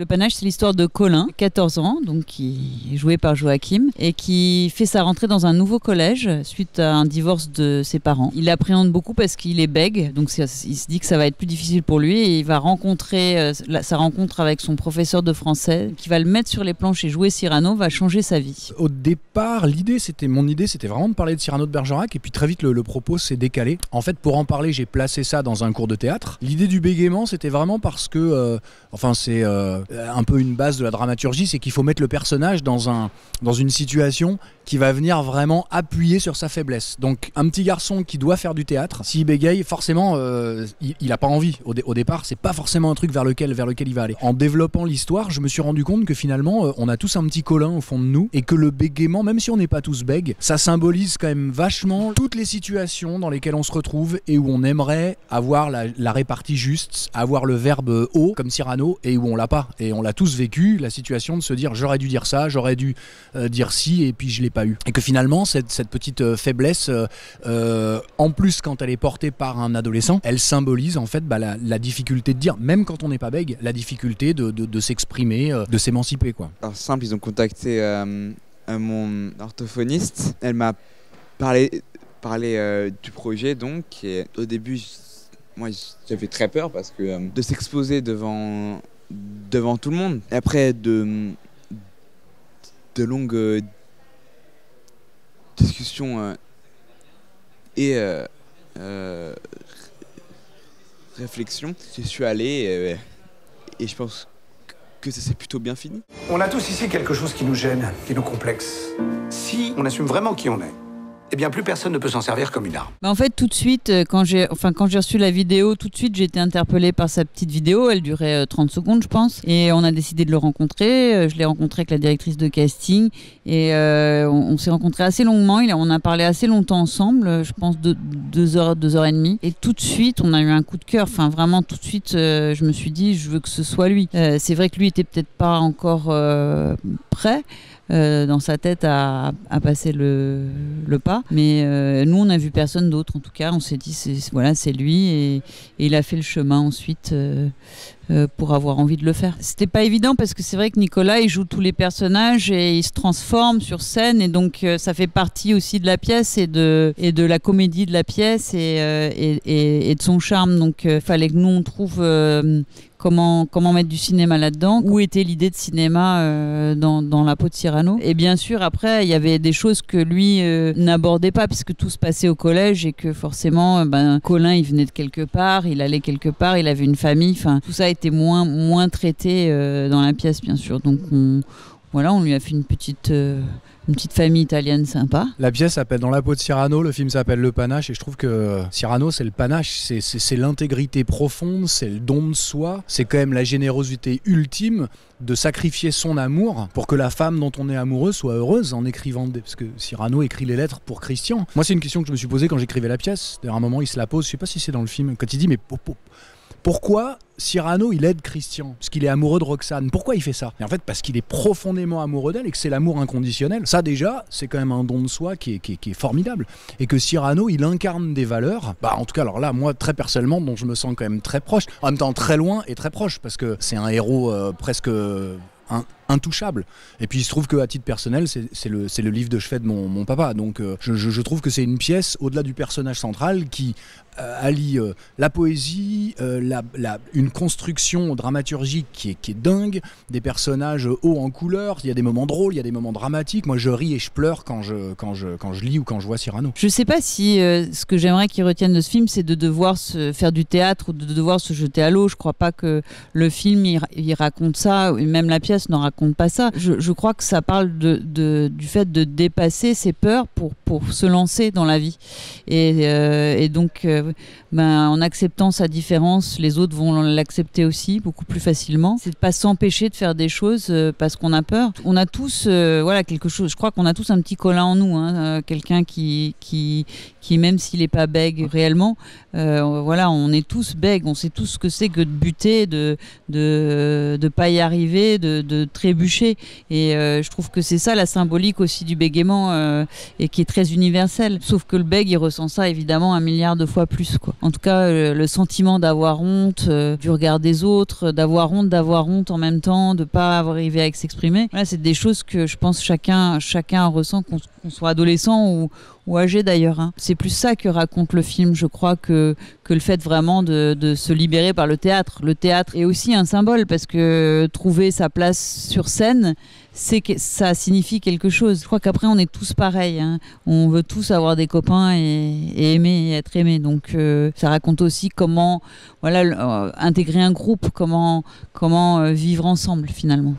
Le Panache, c'est l'histoire de Colin, 14 ans, donc qui est joué par Joachim, et qui fait sa rentrée dans un nouveau collège suite à un divorce de ses parents. Il appréhende beaucoup parce qu'il est bègue, donc il se dit que ça va être plus difficile pour lui, et il va rencontrer sa rencontre avec son professeur de français, qui va le mettre sur les planches et jouer Cyrano, va changer sa vie. Au départ, mon idée, c'était vraiment de parler de Cyrano de Bergerac, et puis très vite le propos s'est décalé. En fait, pour en parler, j'ai placé ça dans un cours de théâtre. L'idée du bégaiement, c'était vraiment parce que, c'est un peu une base de la dramaturgie, c'est qu'il faut mettre le personnage dans une situation qui va venir vraiment appuyer sur sa faiblesse. Donc un petit garçon qui doit faire du théâtre, s'il bégaye, forcément il a pas envie. Au départ, c'est pas forcément un truc vers lequel il va aller. En développant l'histoire, je me suis rendu compte que finalement on a tous un petit Colin au fond de nous, et que le bégaiement, même si on n'est pas tous bègues, ça symbolise quand même vachement toutes les situations dans lesquelles on se retrouve et où on aimerait avoir la répartie juste, avoir le verbe haut comme Cyrano, et où on l'a pas. Et on l'a tous vécu, la situation de se dire j'aurais dû dire ça, j'aurais dû dire ci, et puis je l'ai pas eu. Et que finalement cette petite faiblesse, en plus quand elle est portée par un adolescent, elle symbolise en fait la difficulté de dire, même quand on n'est pas bègue, la difficulté de s'exprimer, de s'émanciper, quoi. Alors simple, ils ont contacté mon orthophoniste. Elle m'a parlé du projet, donc, et au début moi j'avais très peur parce que de s'exposer devant tout le monde. Et après de longues discussions et réflexions, j'y suis allé et je pense que ça s'est plutôt bien fini. On a tous ici quelque chose qui nous gêne, qui nous complexe. Si on assume vraiment qui on est, eh bien plus personne ne peut s'en servir comme une arme. En fait, tout de suite, quand j'ai reçu la vidéo, tout de suite j'ai été interpellée par sa petite vidéo. Elle durait 30 secondes, je pense. Et on a décidé de le rencontrer. Je l'ai rencontré avec la directrice de casting. Et on s'est rencontrés assez longuement. On a parlé assez longtemps ensemble, je pense 2 heures, 2 heures et demie. Et tout de suite, on a eu un coup de cœur. Enfin, vraiment, tout de suite, je me suis dit, je veux que ce soit lui. C'est vrai que lui était peut-être pas encore prêt. Dans sa tête à passer le pas, mais nous on n'a vu personne d'autre. En tout cas on s'est dit c'est lui, et il a fait le chemin ensuite pour avoir envie de le faire. C'était pas évident parce que c'est vrai que Nicolas il joue tous les personnages et il se transforme sur scène, et donc ça fait partie aussi de la pièce et de la comédie de la pièce et de son charme. Donc fallait que nous on trouve comment mettre du cinéma là-dedans. Où était l'idée de cinéma dans la peau de Cyrano. Et bien sûr, après, il y avait des choses que lui n'abordait pas, puisque tout se passait au collège, et que forcément, Colin, il venait de quelque part, il allait quelque part, il avait une famille. Enfin, tout ça était moins traité dans la pièce, bien sûr. Donc, on lui a fait une petite famille italienne sympa. La pièce s'appelle Dans la peau de Cyrano, le film s'appelle Le Panache, et je trouve que Cyrano, c'est le panache, c'est l'intégrité profonde, c'est le don de soi, c'est quand même la générosité ultime de sacrifier son amour pour que la femme dont on est amoureux soit heureuse en écrivant parce que Cyrano écrit les lettres pour Christian. Moi, c'est une question que je me suis posée quand j'écrivais la pièce. D'ailleurs, à un moment, il se la pose, je sais pas si c'est dans le film, quand il dit mais pourquoi Cyrano il aide Christian? Parce qu'il est amoureux de Roxane. Pourquoi il fait ça? Et en fait, parce qu'il est profondément amoureux d'elle et que c'est l'amour inconditionnel. Ça déjà, c'est quand même un don de soi qui est formidable. Et que Cyrano, il incarne des valeurs. En tout cas, alors là, moi, très personnellement, dont je me sens quand même très proche. En même temps, très loin et très proche, parce que c'est un héros presque intouchable. Et puis il se trouve qu'à titre personnel, c'est le livre de chevet de mon papa. Donc je trouve que c'est une pièce, au-delà du personnage central, qui allie la poésie, une construction dramaturgique qui est dingue, des personnages hauts en couleur, il y a des moments drôles, il y a des moments dramatiques. Moi je ris et je pleure quand je lis ou quand je vois Cyrano. Je sais pas si ce que j'aimerais qu'ils retiennent de ce film, c'est de devoir faire du théâtre ou de devoir se jeter à l'eau. Je crois pas que le film il raconte ça, et même la pièce n'en raconte pas ça. Je crois que ça parle du fait de dépasser ses peurs pour se lancer dans la vie. Et donc en acceptant sa différence, les autres vont l'accepter aussi beaucoup plus facilement. C'est de pas s'empêcher de faire des choses parce qu'on a peur. On a tous quelque chose. Je crois qu'on a tous un petit Colin en nous, quelqu'un qui même s'il est pas bègue réellement, on est tous bègues. On sait tous ce que c'est que de buter, de pas y arriver, de très trébucher. Et je trouve que c'est ça la symbolique aussi du bégaiement et qui est très universelle. Sauf que le bègue, il ressent ça évidemment 1 milliard de fois plus, quoi. En tout cas, le sentiment d'avoir honte du regard des autres, d'avoir honte en même temps, de pas arriver à s'exprimer. Voilà, c'est des choses que je pense chacun ressent, qu'on soit adolescent ou âgé d'ailleurs, hein. C'est plus ça que raconte le film, je crois, que le fait vraiment de se libérer par le théâtre. Le théâtre est aussi un symbole parce que trouver sa place sur scène, ça signifie quelque chose. Je crois qu'après on est tous pareils, hein. On veut tous avoir des copains et aimer et être aimé. Donc ça raconte aussi comment intégrer un groupe, comment vivre ensemble finalement.